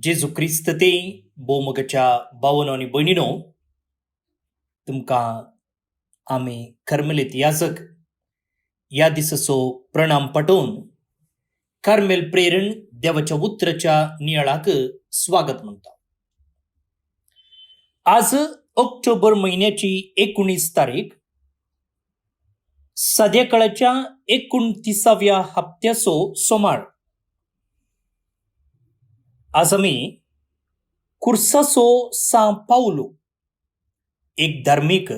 जेजू क्रिस्त ते बोमगच्या भावनो आनी भयणीनो, तुमकां आमी कर्मेलीत याजक या दिसाचो प्रणाम पटोवन कार्मेल प्रेरण देवाच्या उतराच्या नियाळाक स्वागत म्हणटा. आज ऑक्टोबर महिन्याची 19 तारीख, सद्याकाळच्या 29व्या हप्त्याचो सोमार. आज आमी कुर्साचो सा पावलो एक धार्मीक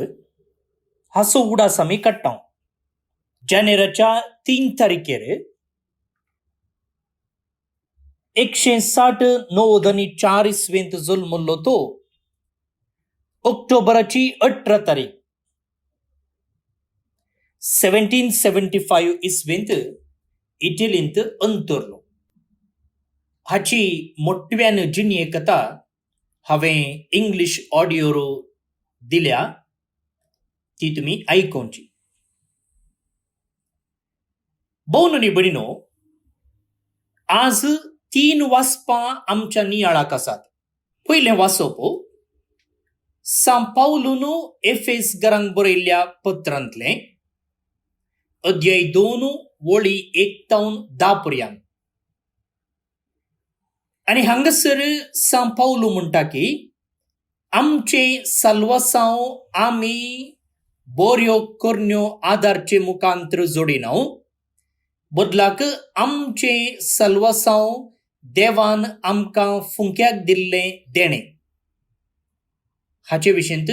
हाचो उडास आमी काडटा. जानेराच्या 3 तारखेर 164 इस्वेंत जल्मलो तो ऑक्टोबराची 18 तारीख 1775 इस्वेंत इटलींत अंतरलो. हाची मोठव्यान जिणये कथा हांवें इंग्लीश ऑडियोर दिल्या, ती तुमी आयकोवची. भोवन आनी भयणीनो, आज 3 वाचपां आमच्या नियाळाक आसात. पयलें वाचप सा पावलून एफेस घरांक बरयल्ल्या पत्रांतलें अध्याय 2 वळी 1 तावन 10 पर्यंत. आनी हांगासर सा पावलो म्हणटा की आमचे साल्वासांव आमी बऱ्यो करण्यो आदारचे मुखांतर जोडिना, बदलाक आमचे साल्वासांव देवान आमकां फुंक्याक दिल्लें देणें. हाचे विशींत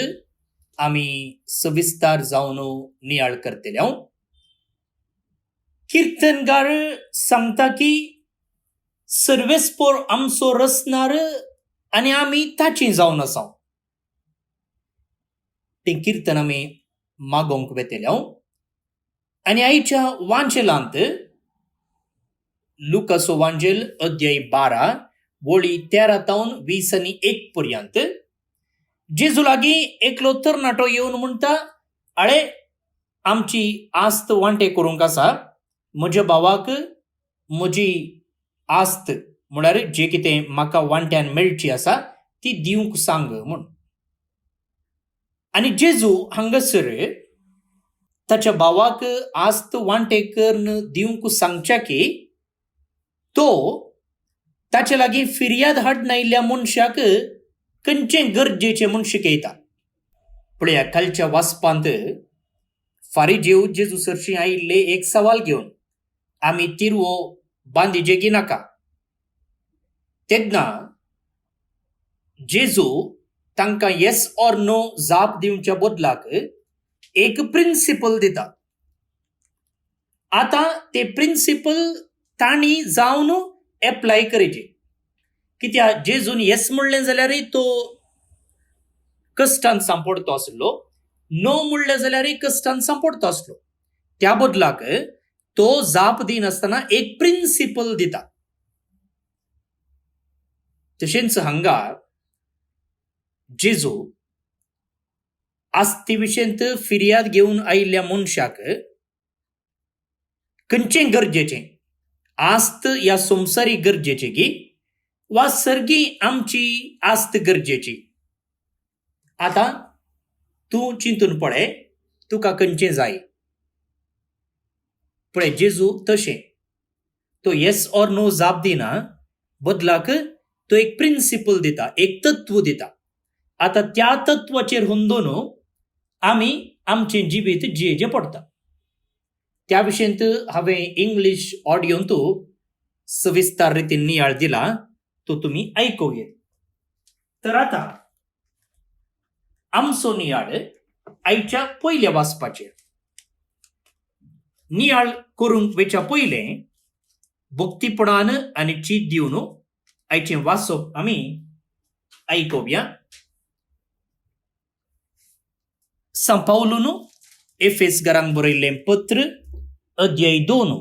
आमी सविस्तार जावन नियाळ करतले. कीर्तनगार सांगता की सर्वेस्पर आमचो रचणार आनी आमी ताची जावन आसा. तें कीर्तन आमी मागोवंक वेतले. आनी आयच्या वांचेलांत लुकाचो वांजेल अध्याय 12 वळी 13 तावन 20 आनी 1 पर्यंत जेजू लागीं एकलो तरणाटो येवन म्हणटा, आळे आमची आस्त वांटे करूंक आसा, म्हज्या भावाक म्हजी आस्त म्हळ्यार जे कितें म्हाका वांट्यान मेळची आसा ती दिवंक सांग म्हूण. आनी जेजू हांगासर ताच्या भावाक आस्त वांटे करून दिवंक सांगच्या तो ताचे लागीं फिर्याद हाडून आयिल्ल्या मनशाक खंयचें गरजेचें म्हूण शिकयता. पळया, कालच्या वाचपांत फारिजेव जेजू सरशी आयिल्ले एक सवाल घेवन, आमी तिरवो बांदिजे गिनाका. तेन्ना जेजू तांकां येस ऑर नो जाप दिवच्या बदलाक एक प्रिन्सिपल दिता. आतां ते प्रिन्सिपल तांणी जावन एप्लाय करचे. कित्याक जेजून येस म्हणलें जाल्यारय तो कश्टांत सांपडतो आसलो, नो म्हणलें जाल्यारय कश्टांत सांपडतो आसलो. त्या बदलाक तो जाप दिनासतना एक प्रिन्सिपल दिता. तशेंच हांगा जेजू आस्ती विशेंत फिर्याद घेवन आयिल्ल्या मनशाक खंयचें गरजेचें, आस्त ह्या संवसारी गरजेची की वा सर्गी आमची आस्त गरजेची. आतां तूं चिंतून पळय, तुका खंयचें जाय. पळय, जेजू तशें तो येस ऑर नो जाप दिना, बदलाक तो एक प्रिन्सिपल दिता, एक तत्व दिता. आतां त्या तत्वाचेर हुंदून आमी आमचें जिवीत जियेचें पडटा. त्या विशेंत हांवें इंग्लीश ऑडियोंत सविस्तार रितीन नियाळ दिला, तो तुमी आयकोगे. तर आतां आमचो नियाळ आयच्या पयल्या वाचपाचेर. नियाळ करूंक वेच्या पयलें भक्तीपणान आनी चीत दिवन आयचें वाचप आमी आयकोवया. सा पावलून एफेस घरांक बरयल्लें पत्र अध्याय 2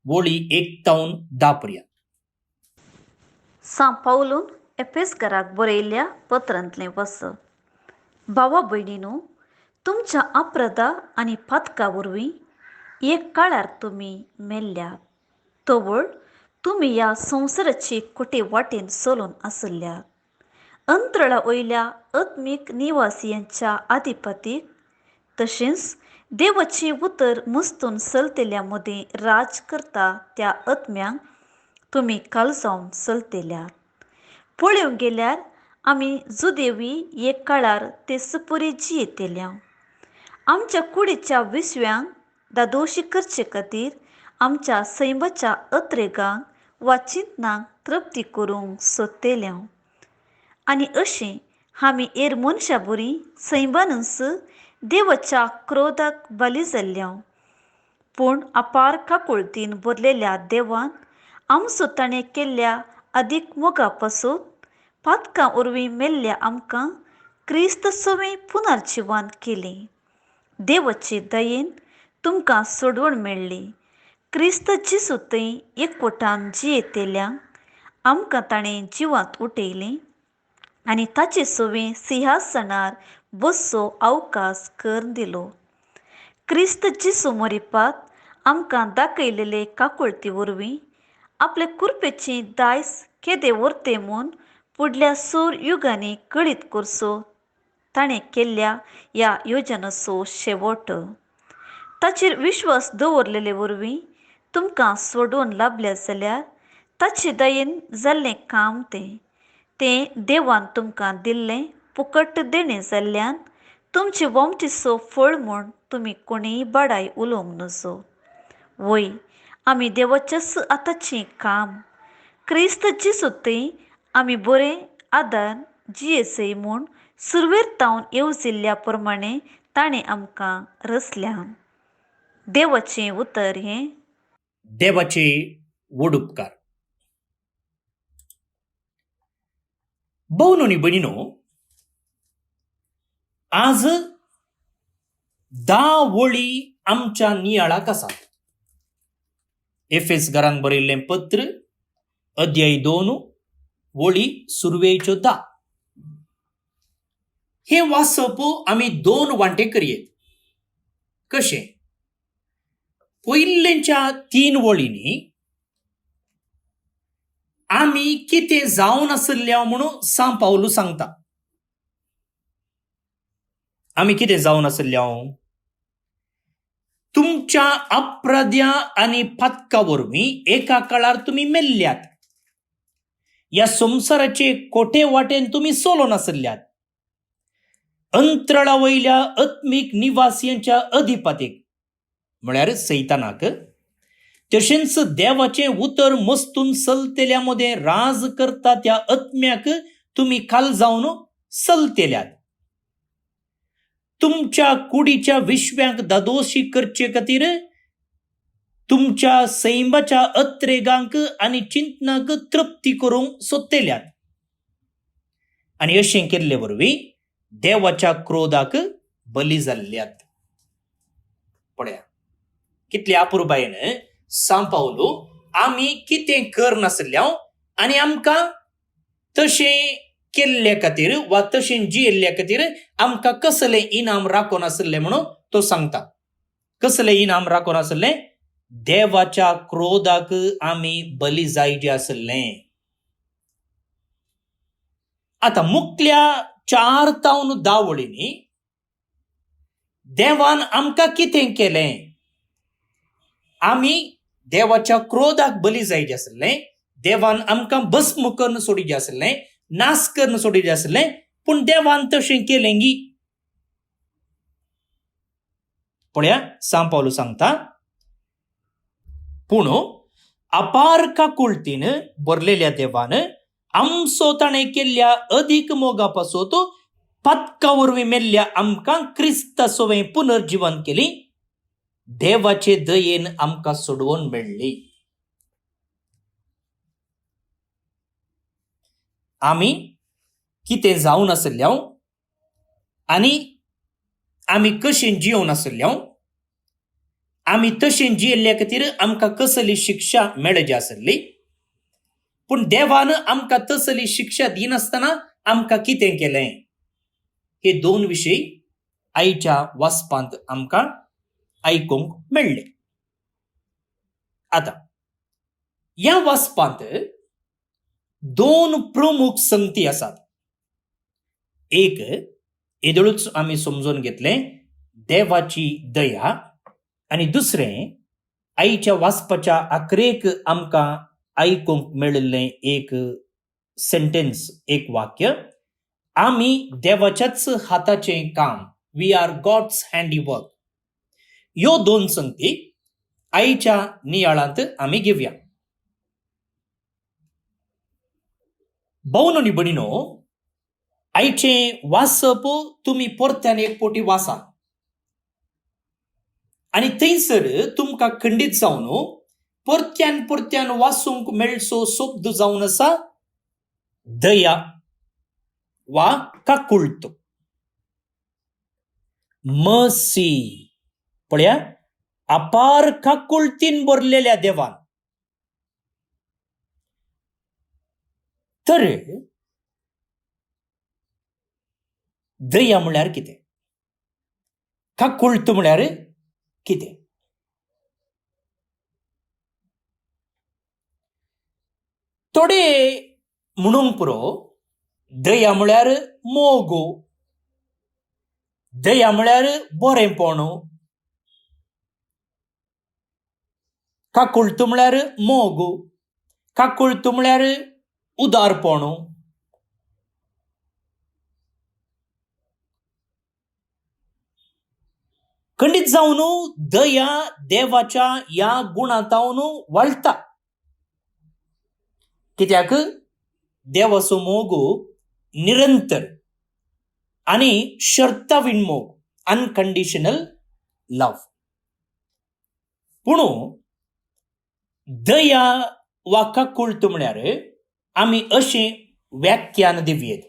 वळी 1 तावन 10 पर्यंत. सा पावलून एफेस घराक बरयल्ल्या पत्रांतलें वचप. भावा भयणीनो, तुमच्या अप्रदा आनी पातका वरवीं एक काळार तुमी मेल्ल्यात. तवळ तुम्ही या संवसाराची कोटे वाटेन सोलून आसल्यात. अंतराळा वयल्या आत्मीक निवासियांच्या अधिपतीक तशेंच देवाची उतर मस्तून चलतेल्या मदीं राज करता त्या आत्म्यांक तुमी कालजावन चलतेल्यात. पळोवंक गेल्यार आमी जुदेवी एक काळार ते सुपुरी जियेतेल्या. आमच्या कुडीच्या विसव्यांक दादोशी करचे खातीर आमच्या सैमाच्या अत्रेगांक वा चिंतनांक तृप्ती करूंक सोदतेल्या. आनी अशें आमी एर मनशां बरीं सैमानच देवाच्या क्रोधाक बली जाल्ल्या. पूण अपार काकुळतीन भरलेल्या देवान आमचो ताणें केल्ल्या अदीक मोगा पासून पातकां उरवीं मेल्ल्या आमकां क्रिस्त सोवें पुनर्जिवन केलें. देवाचे दयेन तुमकां सोडवण मेळ्ळी. क्रिस्त जिसू थंय एकवटान जियेतेल्यांक आमकां ताणें जिवांत उठयलें आनी ताचे सोवें सिंहासनार बसचो अवकाश करून दिलो. क्रिस्त जिसू मरिपाक आमकां दाखयलेले काकुळती वरवीं आपले कुरपेचें दायज केदें व्हरतें म्हूण फुडल्या 100 युगांनी कळीत करचो ताणें केल्ल्या ह्या योजनेचो शेवट. ताचेर विश्वास दवरलेले वरवीं तुमकां सोडवण लाभल्या जाल्यार ताचे दयेन जाल्लें काम तें देवान तुमकां दिल्लें फुकट देणें जाल्ल्यान तुमचे वमटीचो फळ म्हूण तुमी कोणीय बाडाय उलोवंक नजो. वय आमी देवाच्याच आतांचें काम. क्रिस्त जिसू थंय आमी बरे आदार जियेचय म्हूण सुरवेर तावन येवजिल्ल्या प्रमाणें ताणें आमकां रचल्या. देवाचें उतर हें. देवाचे व्हड उपकार. भोवनो आनी भयणीनो, आज 10 वळी आमच्या नियाळाक आसात. एफेसकारांक बरयल्लें पत्र अध्याय 2 वळी सुरवेच्यो 10. हे वाचप आमी 2 वांटे करयेत. कशें? पयलींच्या 3 वळींनी आमी कितें जावन आसल्या म्हणून सा पावलू सांगता. आमी कितें जावन आसल्या? तुमच्या अपराध्या आनी पातका वरवीं एका काळार तुमी मेल्ल्यात. ह्या संवसाराचे कोटे वाटेन तुमी सोलोन आसल्यात. अंतराळा वयल्या आत्मीक निवासियांच्या अधिपतीक म्हळ्यार सैतानाक तशेंच देवाचें उतर मस्तून चलतेल्या मदें राज करता त्या आत्म्याक तुमी कालजावन चलतेल्यात. तुमच्या कुडीच्या विश्व्यांक दादोशी करचे खातीर तुमच्या सैमाच्या अत्रेगांक आनी चिंतनाक तृप्ती करूंक सोदतेल्यात. आनी अशें केल्ले वरवीं देवाच्या क्रोधाक बली जाल्ल्यात. पळया कितले अपुरबायेन सा पावलो आमी कितें करनासल्या आनी आमकां तशें केल्ल्या खातीर वा तशें जियेल्ल्या खातीर आमकां कसलें इनाम राखोन आसलें म्हणून तो सांगता. कसलें इनाम राखोन आसलें? देवाच्या क्रोधाक आमी बली जायचे आसलें. आतां मुखल्या 4 तावन 10 वळींनी देवान आमकां कितें केलें? आमी देवाच्या क्रोधाक बली जायचे आसलें. देवान आमकां भस्म करून सोडिचें आसलें, नाश करून सोडिचें आसलें. पूण देवान तशें केलें गी. पळया सा पावलो सांगता, पूण अपार काकुळतीन बरलेल्या देवान आमचो ताणें केल्ल्या अदीक मोगा पासून पातका वरवीं मेल्ल्या आमकां क्रिस्ता सोवें पुनर्जिवन केली. देवाचे दयेन आमकां सोडवण मेळ्ळी. आमी कितें जावन आसल्या आनी आमी कशें जियोवन आसल्या, आमी तशें जियेल्ल्या खातीर आमकां कसली शिक्षा मेळची आसली. पूण देवान आमकां तसली शिक्षा दिनासतना आमकां कितें केलें? हे 2 विशय आयच्या वाचपांत आमकां आयकूंक मेळ्ळे. आतां या वाचपांत दोन प्रमुख संगती आसात. एक येदळूच आम्ही समजून घेतले देवाची दया, आणि दुसरें आईच्या वाचपाच्या आखरेक आमकां आयकूंक मेळिल्लें एक सेंटेन्स, एक वाक्य, आमी देवाच्याच हाताचें काम, वी आर गॉड्स हँडीवर्क. ह्यो दोन संगती आईच्या नियाळांत आमी घेवया. भाऊनो आनी भयणीनो, आईचें वाचप तुमी परत्यान एक पोटी वाचा, आनी थंयसर तुमकां खंडीत जावन परत्यान वाचूंक मेळचो शब्द जावन आसा दया वा काकुळट. मर्सी, पळया, अपार काकुळटीन भरलेल्या देवान. तर दया म्हळ्यार कितें? काकुळट म्हळ्यार कितें? थोडे म्हणूंक पुरो दया म्हळ्यार मोग, दया म्हळ्यार बरेंपण, काकुळट म्हळ्यार मोग, काकुळट म्हळ्यार उदारपण. खंडीत जावन दया देवाच्या ह्या गुणांतावन वाळटा. कित्याक देवाचो मोग निरंतर आनी शर्ताविण मोग, अनकंडिशनल लव. पूण दया वा काकुळट म्हळ्यार आमी अशें व्याख्यान दिवयेत,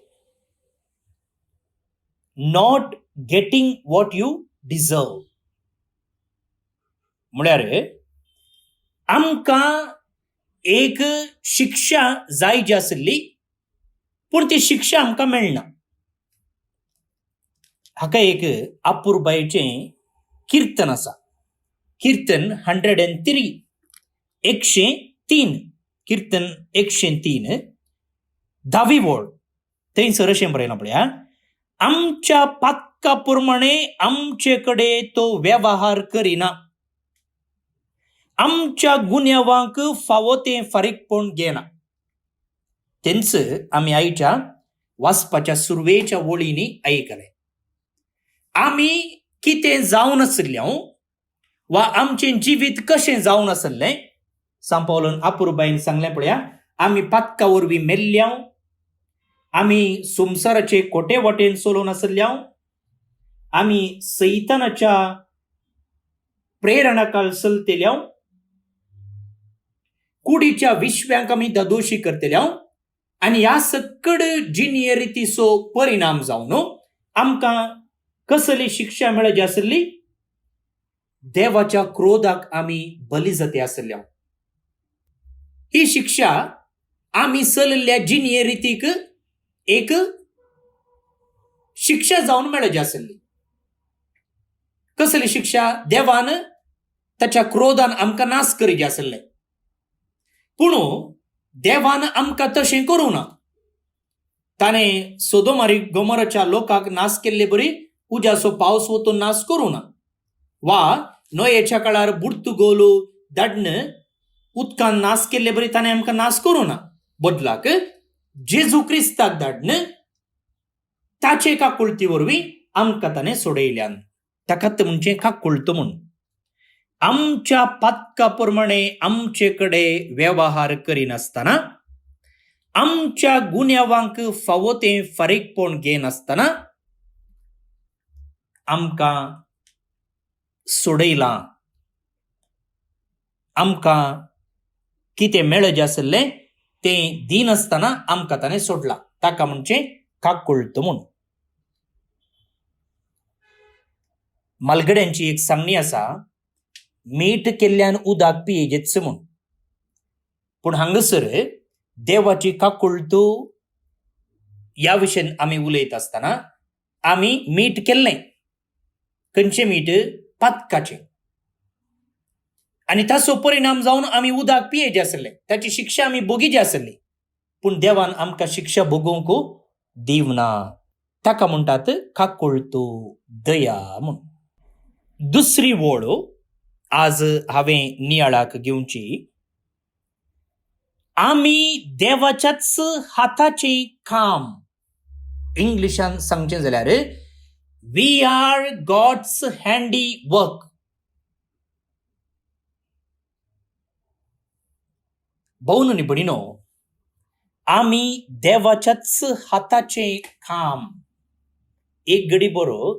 not getting what you deserve. म्हळ्यार आमकां एक शिक्षा जाय जी आसली, पूण ती शिक्षा आमकां मेळना. हाका एक आपुरबायेचें किर्तन आसा, किर्तन 103, 103, किर्तन 103, 10वी ओळ. थंयसर अशें बरयलां पळया, आमच्या पातका प्रमाणे आमचे कडेन तो वेवहार करिना, आमच्या गुन्यांवांक फावो तें फारीकपण घेना. तेंच आमी आईच्या वाचपाच्या सुरवेच्या वळींनी आयकलें. आमी कितें जावन आसल्यो वा आमचें जिवीत कशें जावन आसलें, सांत पावलोन आपुरबायेन सांगलें पळया, आमी पातका वरवीं मेल्ल्या, आमी संवसाराचे खोटे वाटेन चलोवन आसल्या, आमी सैतानाच्या प्रेरणाखाल चलतेल्या, कुडीच्या विश्व्यांक आमी दादोशी करतल्या, आनी ह्या सकड जिणे रितीचो परिणाम जावन आमकां कसली शिक्षा मेळची आसली? देवाच्या क्रोधाक आमी बली जाते आसल्या. ही शिक्षा आमी चलिल्ल्या जिणे रितीक एक शिक्षा जावन मेळची आसली. कसली शिक्षा? देवान ताच्या क्रोधान आमकां नाश करचे आसले. पूण देवान आमकां तशें करूं ना. ताणें सोदोम आनी गोमोराच्या लोकांक नाश केल्ले बरी उज्याचो पावस वतून नाश करूं ना, वा नोयेच्या काळार बुर्तुगोल धाडन उदकान नाश केल्ले बरी ताणें आमकां नाश करूं ना. बदलाक जेजू क्रिस्ताक धाडन ताचे काकुळटी वरवीं आमकां ताणें सोडयल्यान. ताकाच म्हणजे काकुळट म्हूण. आमच्या पातका प्रमाणे आमचे कडेन वेवहार करिनासतना, आमच्या गुन्यांवांक फावो तें फारीकपण घेनासतना आमकां सोडयलां. आमकां कितें मेळचें आसलें तें दिनासतना आमकां ताणें सोडलां. ताका म्हणजे काकुळट म्हूण. मालगड्यांची एक सांगणी आसा, मीठ केल्ल्यान उदक पियेजेच म्हूण. पूण हांगासर देवाची काकुळट ह्या विशयान आमी उलयत आसतना आमी मीठ केल्लें. खंयचें मीठ? पातकाचें. आणि ताचो परिणाम जावन आमी उदक पियेचे आसले, ताची शिक्षा आमी भोगीची आसली. पूण देवान आमकां शिक्षा भोगूंक दिवना. ताका म्हणटात काकुळतो दया म्हूण. दुसरी वळ आज हांवें नियाळाक घेवची. आमी देवाच्याच हाताचें काम. इंग्लिशान सांगचें जाल्यार we are God's handiwork. भोवन न्ही भणिनो, आमी देवाच्याच हाताचें काम. एक घडी बरो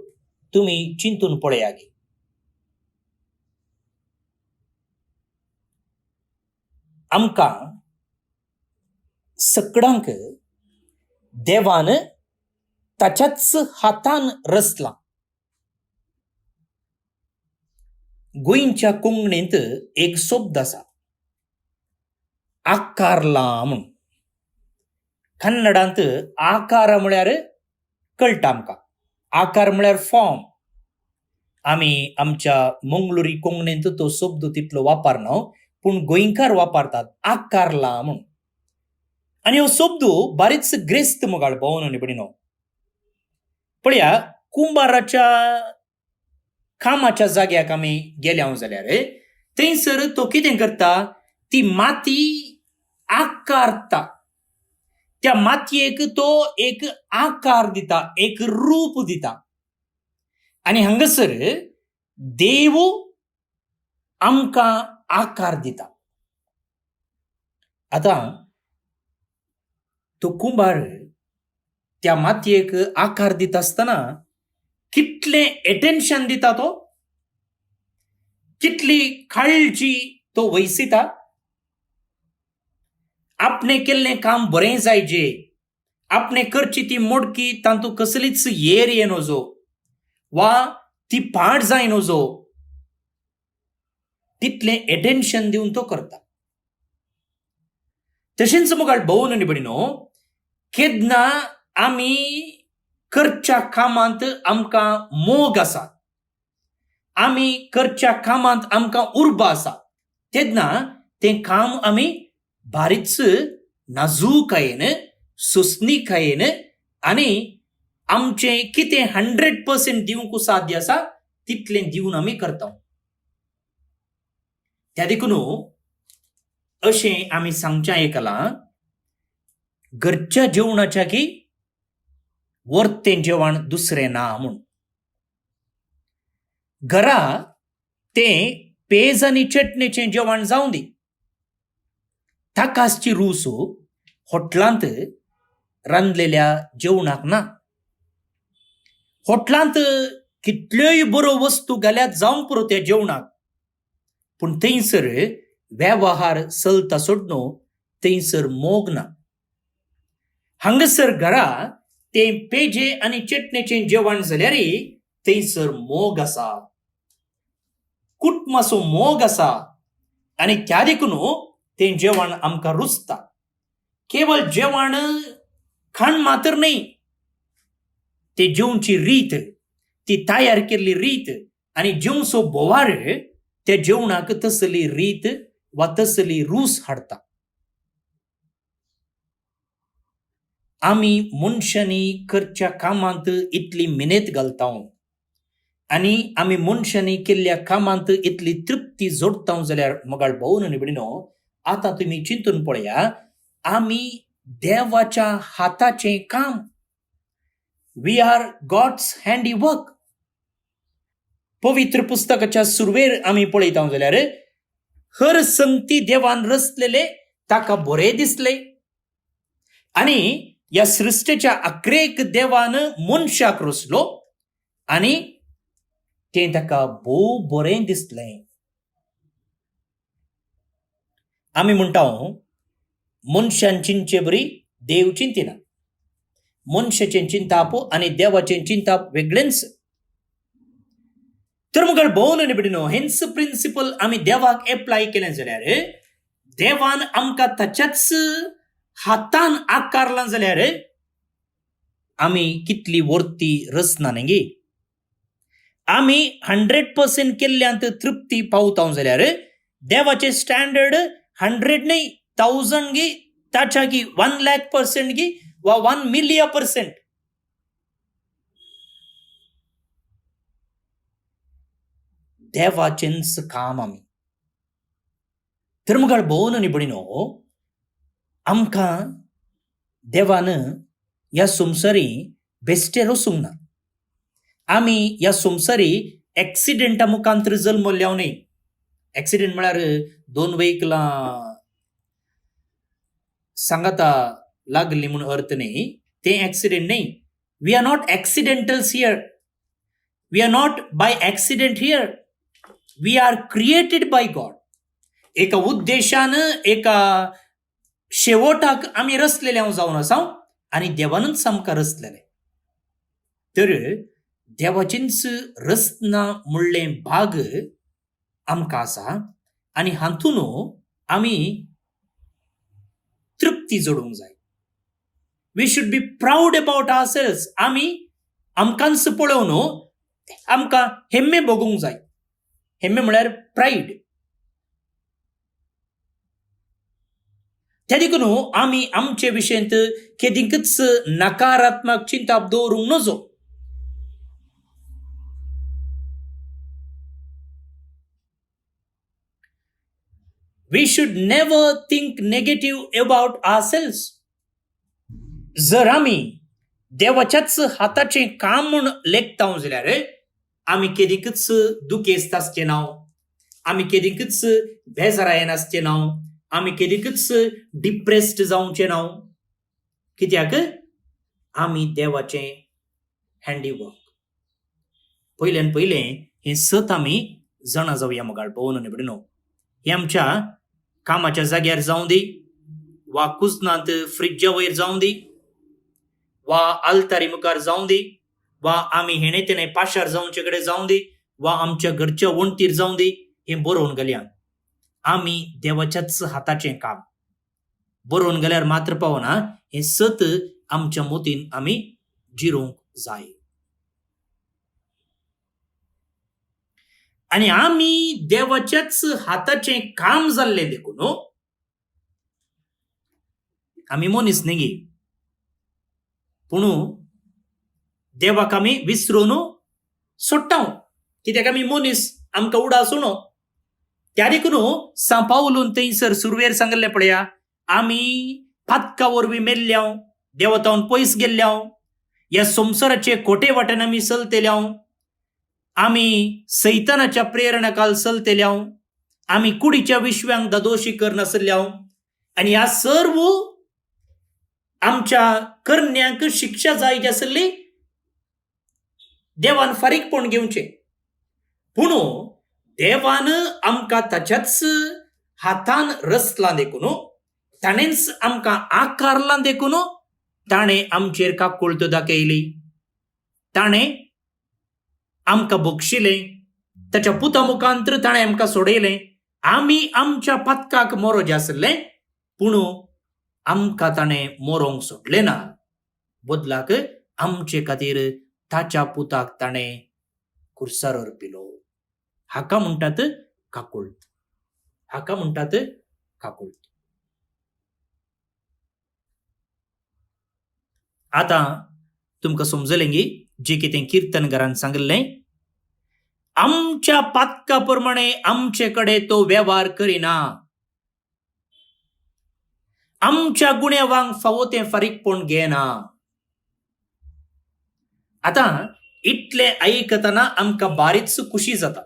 तुमी चिंतून पळयागे. आमकां सगळ्यांक देवान ताच्याच हातान रचलां. गोंयच्या कोंकणींत एक शब्द आसा, आकारलां म्हूण. कन्नडांत आकार म्हळ्यार कळटा आमकां. आकार म्हळ्यार फॉर्म. आमी आमच्या मंगळुरी कोंकणींत तो शब्द तितलो वापरना, पूण गोंयकार वापरतात आकारलां म्हूण. आनी हो शब्द बारीच ग्रेस्त मोगाळ भोवन न्ही भणिनो. पळया, कुंभाराच्या कामाच्या जाग्याक आमी गेल्या जाल्यार थंयसर तो कितें करता, ती माती आकारता. त्या मातयेक तो एक आकार दिता, एक रूप दिता. आनी हांगासर देव आमकां आकार दिता. आतां तो कुंभार त्या मातयेक आकार दिता आसतना कितलें एटेन्शन दिता तो, कितली काळजी तो वैसिता. आपणें केल्लें काम बरें जायचे, आपणें करची ती मोडकी तातूंत कसलीच येर येनोजो वा ती पाड जायनोजो, तितलें एटेन्शन दिवन तो करता. तशेंच मुखार भोवन न्ही भणिनो, केन्ना आमी करच्या कामांत आमकां मोग आसा, आमी करच्या कामांत आमकां उर्बा आसा, तेन्ना तें काम आमी बारीच नाजूकायेन, सुस्नीकायेन आनी आमचें कितें 100% दिवंक साध्य आसा तितलें दिवन आमी करता. त्या देखून अशें आमी सांगचें आयकलां, घरच्या जेवणाच्या की वर्तें जेवण दुसरें ना म्हूण. घरा तें पेज आनी चटणेचें जेवण जावं दी, ताका आसची रूच हॉटेलांत रांदलेल्या जेवणाक ना. हॉटेलांत कितल्योय बऱ्यो वस्तू घाल्यात जावंक पुरो त्या जेवणाक, पूण थंयसर वेवहार चलता सोडनो थंयसर मोग ना. हांगासर घरा तें पेजे आनी चटणेचें जेवण जाल्यार थंयसर मोग आसा, कुटुंबाचो मोग आसा. आनी त्या देखून तें जेवण आमकां रुचता. केवळ जेवण खाण मात्र न्ही, ते जेवची रीत, ती तयार केल्ली रीत आनी जेवचो बोवार त्या जेवणाक तसली रीत वा तसली रूच हाडटा. आमी मनशांनी करच्या कामांत इतली मेहनत घालता आनी आमी मनशांनी केल्ल्या कामांत इतली तृप्ती जोडता जाल्यार मोगाळ भोवन न्ही भणिनो, आतां तुमी चिंतून पळया, आमी देवाच्या हाताचें काम. We are God's handiwork. पवित्र पुस्तकाच्या सुरवेर आमी पळयता जाल्यार हर संगती देवान रचलेले ताका बरें दिसले. आनी ह्या सृश्टेच्या अक्रेक देवान मनशाक रचलो आनी तें ताका भोव बरें दिसलें. आमी म्हणटा मनशान चिंतचे बरी, देव चिंतिना. मनशाचें चिंताप आनी देवाचें चिंताप वेगळेंच. तर मुखार भोवन न्ही भणिनो, हेंच प्रिंसिपल आमी देवाक एप्लाय केलें जाल्यार देवान आमकां ताच्याच हातान आकारलां जाल्यार आमी कितली वर्ती रचना न्ही. आमी 100% केल्ल्यांत तृप्ती पावता जाल्यार देवाचे स्टँडर्ड 100 नाही 1000 गी ताच्यागी 1,00,000% गी वा 1,000,000%. देवाचेंच काम आमी. तर मुखार भोवन निबडिनो आमकां देवान ह्या संवसारी बेश्टे वचूंक ना. आमी ह्या संवसारी एक्सिडेंटा मुखांतर जल्मल्ल्याव न्ही. एक्सिडेंट म्हळ्यार 2 व्हेकलां सांगाता लागली म्हूण अर्थ न्ही. ते एक्सिडेंट न्ही. We are not accidentals here. We are not by accident here. We are created by God. एका उद्देशान एका शेवटाक आमी रचलेले हांव जावन आसा आनी देवानूच आमकां रचलेले. तर देवाचेंच रचना म्हणलें भाग आमकां आसा आनी हातून आमी तृप्ती जोडूंक जाय. We should be proud about ourselves. आमी आमकांच पळोवन आमकां हेम्मे भोगूंक जाय. हेम्मे म्हळ्यार प्राईड. त्या देखून आमी आमचे विशयंत केदींकच नकारात्मक चिंता दवरूंक नजो. We should never think negative about ourselves. जर आमी देवाच्याच हाताचें काम म्हूण लेखतांव जाल्यार आमी केदींकच दुखेस्त आसचे ना. आमी केदींकच बेजारायन आसचे ना. आमी केदींकच डिप्रेस्ड जावचे ना. कित्याक आमी देवाचें हँडीवर्क. पयल्यान पयलें हें सत आमी जाणा जावया मुखार भोवन निबडिनो. हें आमच्या कामाच्या जाग्यार जावं दी, वा कुजनांत फ्रिज्जा वयर जावं दी, वा आल्तारी मुखार जावं दी, वा आमी हेणे तेणे पाशार जावचे कडेन जावं दी, वा आमच्या घरच्या वणटीर जावं दी. हें बरोवन गेल्या आमी देवाच्याच हाताचें काम. बरोवन गेल्यार मात्र पावना. हें सत आमच्या मोतीन आमी जिरोवंक जाय. आनी आमी देवाच्याच हाताचें काम जाल्लें देखून आमी मनीस न्ही गे, पूण देवाक आमी विसरून सोडटा. कित्याक आमी मनीस, आमकां उडास उणो. त्या देखून सांपावलून थंयसर सुरवेर सांगलें पळया, आमी फातका वरवीं मेल्ल्याव, देवतावन पयस गेल्ल्याव, ह्या संवसाराचे खोटे वाटेन आमी चलतेल्याव, आमी सैतानाच्या प्रेरणाखाल चलतेल्याव, आमी कुडीच्या विश्व्यांक दादोशी करनासल्ल्याव, आनी ह्या सर्व आमच्या करण्यांक शिक्षा जाय जी आसली देवान फारीकपण घेवचें. पूण देवान आमकां ताच्याच हातान रचलां देखून, ताणेंच आमकां आकारलां देखून, ताणें आमचेर काकुळट दाखयली. ताणें आमकां बक्षिलें. ताच्या पुता मुखांतर ताणें आमकां सोडयलें. आमी आमच्या पातकाक मोरोजें आसलें, पूण आमकां ताणें मोरोंक सोडलें ना. बदलाक आमचे खातीर ताच्या पुताक ताणें कुर्सार अर्पिलो. हाका म्हणटात काकुळट. हाका म्हणटात काकुळट. आतां तुमकां समजलें गी जे कितें किर्तनकारान सांगलें. आमच्या पातका प्रमाणे आमचे कडेन तो वेव्हार करिना. आमच्या गुण्यावांक फावो तें फारीकपण घेना. आतां इतलें आयकतना आमकां बारीच खुशी जाता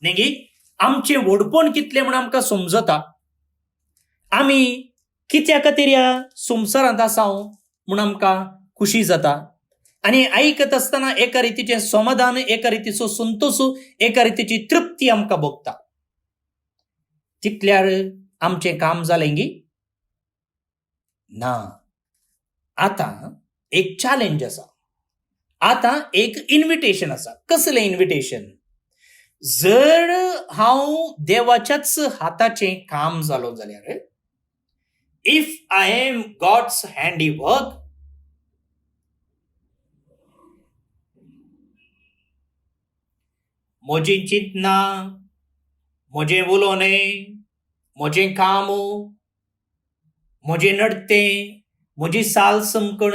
न्ही गे. आमचें व्हडपण कितलें म्हूण आमकां समजता. आमी कित्या खातीर ह्या संवसारांत आसा म्हूण आमकां खुशी जाता. आनी आयकत आसतना एका रितीचें समाधान, एका रितीचो संतोष, एका रितीची तृप्ती आमकां भोगता. तितल्यार आमचें काम जालें गी ना. आतां एक चॅलेंज आसा. आतां एक इन्विटेशन आसा. कसलें इन्विटेशन? जर हांव देवाच्याच हाताचें काम जालो जाल्यार, इफ आय एम गॉड्स हँडीवर्क, म्हजी चिंतना, म्हजें उलोवणें, म्हजें काम, म्हजें नडतें, म्हजी साल समकण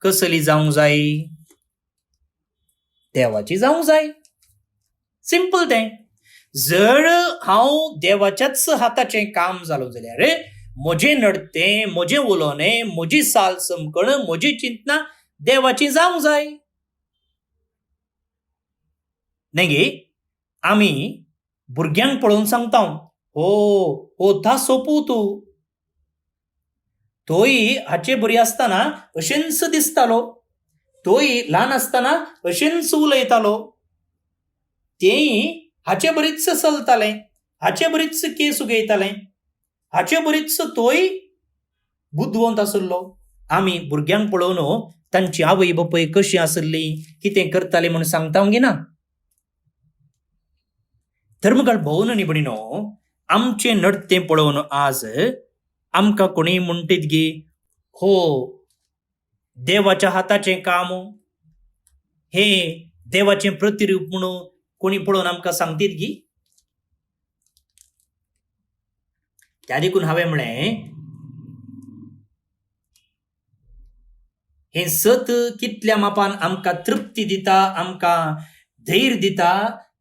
कसली जावंक जाय? देवाची जावंक जाय. सिंपल तें. जर हांव देवाच्याच हाताचें काम जालो जाल्यार म्हजें नडतें, म्हजें उलोवणें, म्हजी साल समकण, म्हजी चिंतना देवाची जावंक जाय. न्ही आमी भुरग्यांक पळोवन सांगता, हो ओथा सोंपू तूं. तोय हाचे बरी आसतना अशेंच दिसतालो. तोय ल्हान आसतना अशेंच उलयतालो. तेय हाचे बरीच चलतालें, हाचे बरीच केस उगयतालें, हाचे बरीच तोय बुद्धवंत आसलो. आमी भुरग्यांक पळोवन तांची आवय बापूय कशी आसली, कितें करताली म्हूण सांगता गी ना. धर्मगळ भोवन न्ही भणिनो, आमचें नडतें पळोवन आज आमकां कोणी म्हणटीत गी, हो देवाच्या हाताचें काम, हे देवाचें प्रतिरूप म्हणून कोणी पळोवन आमकां सांगतीत गी. त्या देखून हांवें म्हळें, हें सत कितल्या मापान आमकां तृप्ती दिता, आमकां धैर्य दिता,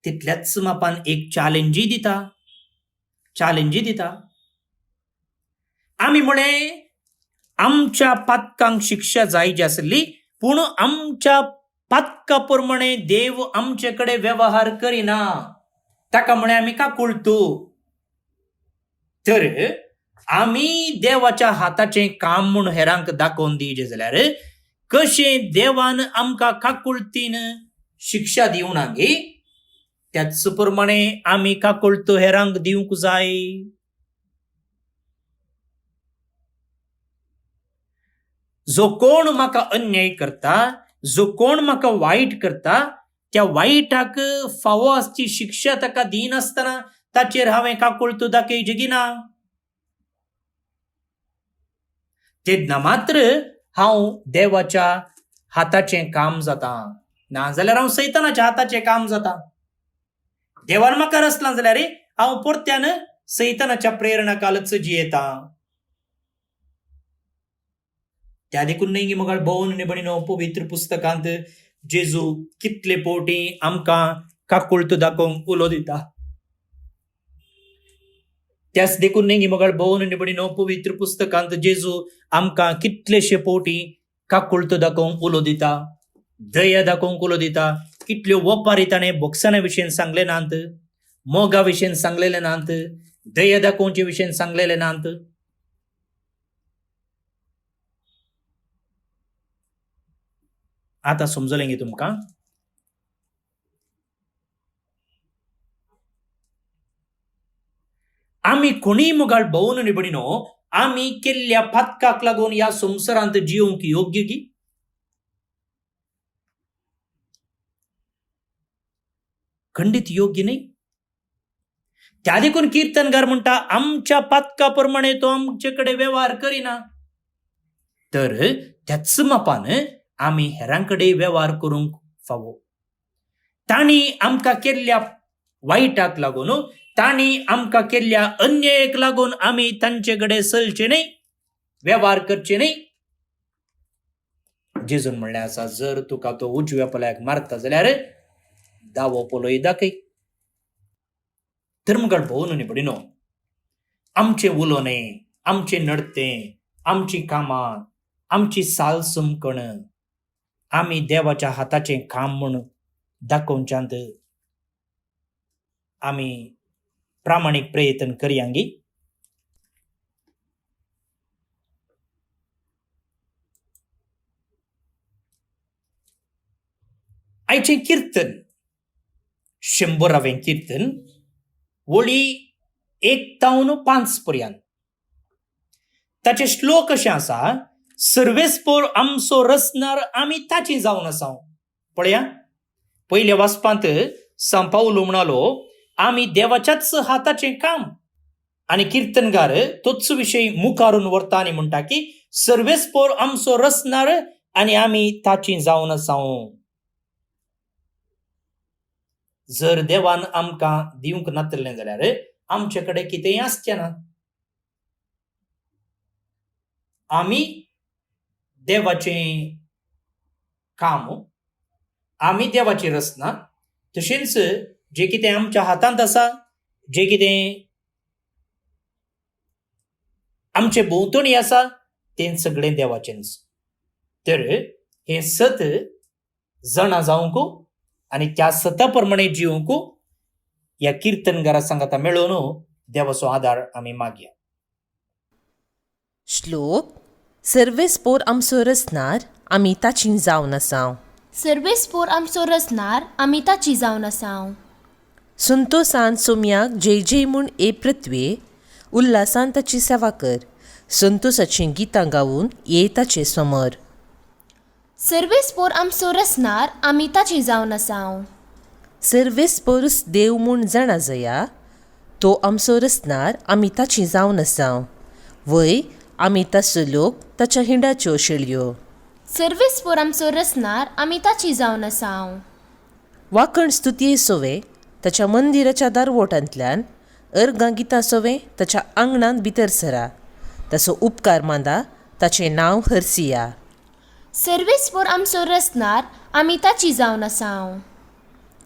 तितल्याच मापान एक चॅलेंजूय दिता. आमी म्हळें आमच्या पातकांक शिक्षा जायची आसली, पूण आमच्या पातका प्रमाणे देव आमचे कडेन वेवहार करिना. ताका म्हळें आमी काकुळटू. तर आमी देवाच्या हाताचें काम म्हूण हेरांक दाखोवन दिवचें जाल्यार कशें देवान आमकां काकुळटीन शिक्षा दिवं ना गे, त्याच प्रमाणे आमी काकुळटो हेरांक दिवंक जाय. जो कोण म्हाका अन्याय करता, जो कोण म्हाका वायट करता, त्या वायटाक फावो आसची शिक्षा ताका दिनासतना ताचेर हांवें काकुळटो दाखयची गी ना. तेन्ना मात्र हांव देवाच्या हाताचें काम जाता, नाजाल्यार हांव सैतानाच्या हाताचें काम जाता. देवान म्हाका रचलां जाल्यार हांव परत्यान सैतानाच्या प्रेरणाखालच जियेता. त्या देखून न्ही म्हाका भोवन न्ही भणिनो, पवित्र पुस्तकांत जेजू कितले फावटी आमकां काकुळटो दाखोवंक उलो दिता. त्याच देखून न्ही म्हाका भोवन न्ही भणिनो, पवित्र पुस्तकांत जेजू आमकां कितलेशे फावटी काकुळटो दाखोवंक उलो दिता, दया दाखोवंक उलो दिता. कितल्यो वपारी ताणें भोगसना विशयेन सांगले नात, मोगा विशयेन सांगलेले नात, दया दाखोवचे विशयेन सांगलेले नात. आतां समजलें गे तुमकां? आमी कोणीय मुगाळ भोवन न्ही भणिनो, आमी केल्ल्या पातकाक लागून ह्या संवसारांत जिवंक योग्य गी? खंडीत योग्य न्ही. त्या देखून कीर्तनकार म्हणटा, आमच्या पातका प्रमाणे तो आमचे कडेन वेवहार करिना. तर त्याच मापान आमी हेरांकडे वेवहार करूंक फावो. तांणी आमकां केल्ल्या वायटाक लागून, तांणी आमकां केल्ल्या अन्यायाक लागून आमी तांचे कडेन चलचे न्ही, वेवहार करचे न्ही. जेजून म्हणलें आसा, जर तुका तो उजव्या पोल्याक मारता जाल्यार दावो पोलोय दाखय. धर्मगळ भोवन न्ही भणिनो, आमचें उलोवणें, आमचें नडतें, आमची कामां, आमची साल समकण आमी देवाच्या हाताचें काम म्हूण दाखोवच्यांत आमी प्रामाणीक प्रयत्न करया गी. आयचें कीर्तन 100वें कीर्तन, वळी 1 ते 5 ताचे श्लोक अशें आसा, सर्वेस्पोर आमचो रचणार आमी ताची जावन आसा. पळया, पयल्या वाचपांत सांत पावलो म्हणालो, आमी देवाच्याच हाताचें काम. आनी कीर्तनकार तोच विशय मुखारून व्हरता आनी म्हणटा की सर्वेस्पोर आमचो रचणार आनी आमी ताची जावन आसा. जर देवान आमकां दिवंक नातलें जाल्यार आमचे कडेन कितेंय आसचें ना. आमी देवाचें काम, आमी देवाची रचना, तशेंच जें कितें आमच्या हातांत आसा, जें कितें आमचे भोंवतणी आसा, तें सगळें देवाचेंच. तर हें सत जाणा जावंक आनी त्या सता प्रमाणे जिवंक ह्या किर्तनगारा सांगाता मेळोवन देवाचो आदार आमी मागया. श्लोक. सर्वेस्पोर आमचो रचणार, आमी ताची जावन आसांव. सर्वेस्पोर आमचो रचणार, आमी ताची जावन आसांव. संतोसान सोम्याक जय जय म्हूण ए पृथ्वे, उल्हासान ताची सेवा कर. संतोसाचीं गितां गावून ये ताचे समोर. सर्वेस्पोर आमचो रचणार, आमी ताची जावन आसांव. सर्वेस्पोरस देव म्हूण जाणा जया, तो आमचो रचणार, आमी ताची जावन आसांव. वय आमी ताचो लोक, ताच्या हिंडाच्यो शेळयो. सर्वेस्पोर आमचो रचणार, आमी ताची जावन आसांव. वाकण स्तुतये सोवे ताच्या मंदिराच्या दारवोटांतल्यान, अर्गां गितां सोवे ताच्या आंगणांत भितर सरा. ताचो उपकार मांदा, ताचें नांव हरसिया. सर्वेस्पोर आमचो रचणार, आमी ताची जावन आसांव.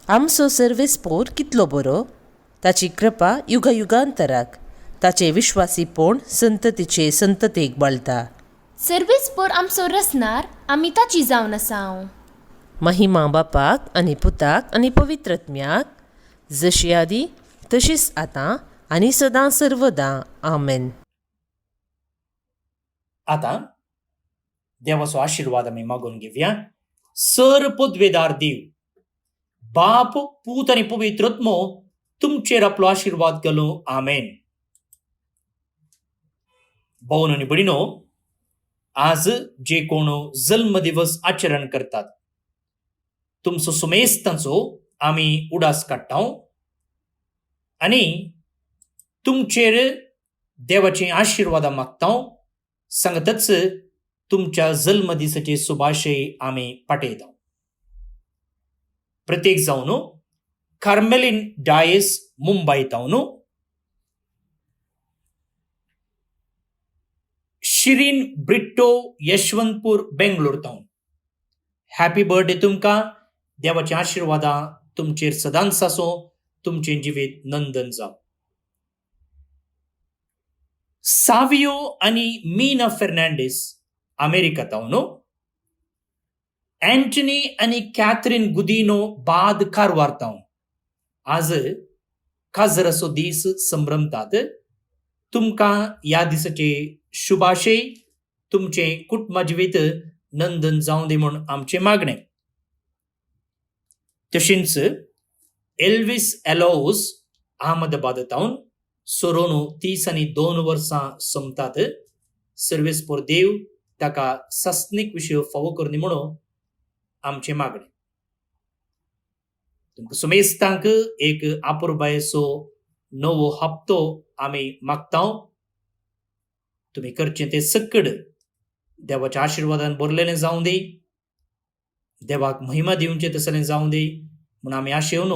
आमचो सर्वेस्पोर कितलो बरो, ताची कृपा युगायुगांतराक. ताचे विश्वासीपण संततीचे संततेक बाळटा. सर्वेस्पोर आमचो रचणार, आमी ताची जावन आसांव. महिमा बापाक आनी पुताक आनी पवित्रत्म्याक, जशी आदी तशीच आतां आनी सदां सर्वदां. आमेन. आतां देवाचो आशिर्वाद आमी मागून घेवया. सर पदवेदार देव, बाप, पूत आनी पवित्रत्मो तुमचेर आपलो आशिर्वाद घालूं. आमेन. भावन आनी भयणीनो, आज जे कोण जल्म दिवस आचरण करतात, तुमचो सुमेस्तांचो आमी उडास काडटा आनी तुमचेर देवाचे आशिर्वाद मागता. सांगतच तुमच्या जल्म दिसाचे सुभाशय आमी पाठयता. प्रत्येक जावन कार्मेलीन डायस मुंबय तावन, शिरीन ब्रिट्टो यशवंतपूर बेंगलोर तावन. हॅपी बर्थडे तुमकां. देवाचे आशिर्वादा तुमचेर सदांच आसो. तुमचें जिवीत नंदन जावं. सावियो आनी मीना फेर्नांडीस अमेरिका तावन. एंटनी आनी कॅथरीन गुदिनो बाद कारवार तावन. आज काजराचो दीस संभ्रमतात. तुमकां ह्या दिसाचे शुभाशय. तुमचें कुटुंबा जिवीत नंदन जावं दी म्हूण आमचें मागणें. तशेंच एल्विस एलोस अहमदाबाद तावन सोरोन 32 वर्सां संपतात. सर्वेस्पोर देव ताका सस्नीक विशय फावो करनी म्हणून आमचें मागणें. तुमकां सुमेस्तांक एक आपुरबायेचो नवो हप्तो आमी मागता. तुमी करचें तें सकड देवाच्या आशिर्वादान भरलेलें जावं दी. देवाक महिमा दिवचें तसलें जावं दी म्हूण आमी आशेवन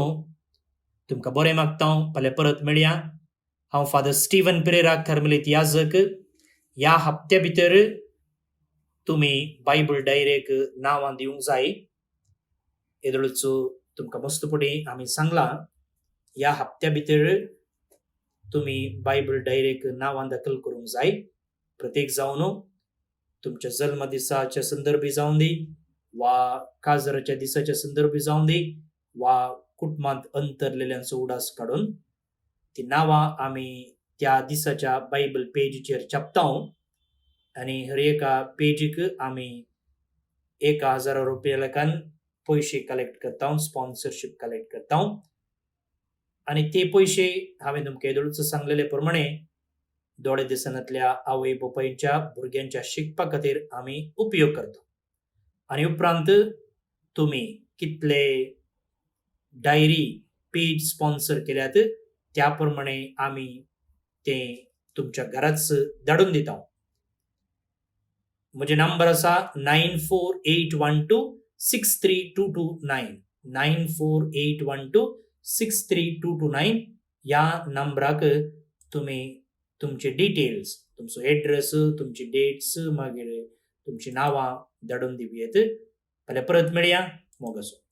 तुमकां बरें मागता. फाल्यां परत मेळया. हांव फादर स्टीवन पेरेरा, कार्मेलीत याजक. ह्या हप्त्या भितर तुमी बायबल डायरेक नांवां दिवंक जाय. येदोळच तुमकां मस्तपणी आमी सांगलां, ह्या हप्त्या भितर तुमी बायबल डायरेक नांवां दाखल करूंक जाय. प्रत्येक जावन तुमच्या जल्म दिसाच्या संदर्भी जावं दी, वा काजराच्या दिसाच्या संदर्भी जावं दी, वा कुटुंबांत अंतरलेल्यांचो उडास काडून ती नांवां आमी त्या दिसाच्या बायबल पेजीचेर छापता. आनी हर एका पेजीक आमी 1000 रुपया लेखान पयशे कलेक्ट करता, स्पॉन्सरशीप कलेक्ट करता. आनी ते पयशे हांवें तुमकां येदोळच सांगलेले प्रमाणे दोळे दिसांतल्या आवय बापायच्या भुरग्यांच्या शिकपा खातीर आमी उपयोग करता. आनी उपरांत तुमी कितले डायरी पेज स्पॉन्सर केल्यात त्या प्रमाणे आमी तें तुमच्या घराच धाडून दिता. म्हजे नंबर आसा 9481263229 9481263229. 63229 ह्या नंबराक तुम्ही तुमचे डिटेल्स, तुमचो एड्रेस, तुमची डेट्स, मागीर तुमची नावां धाडून दिवयात. फाल्यां परत मेळया. मोग आसूं.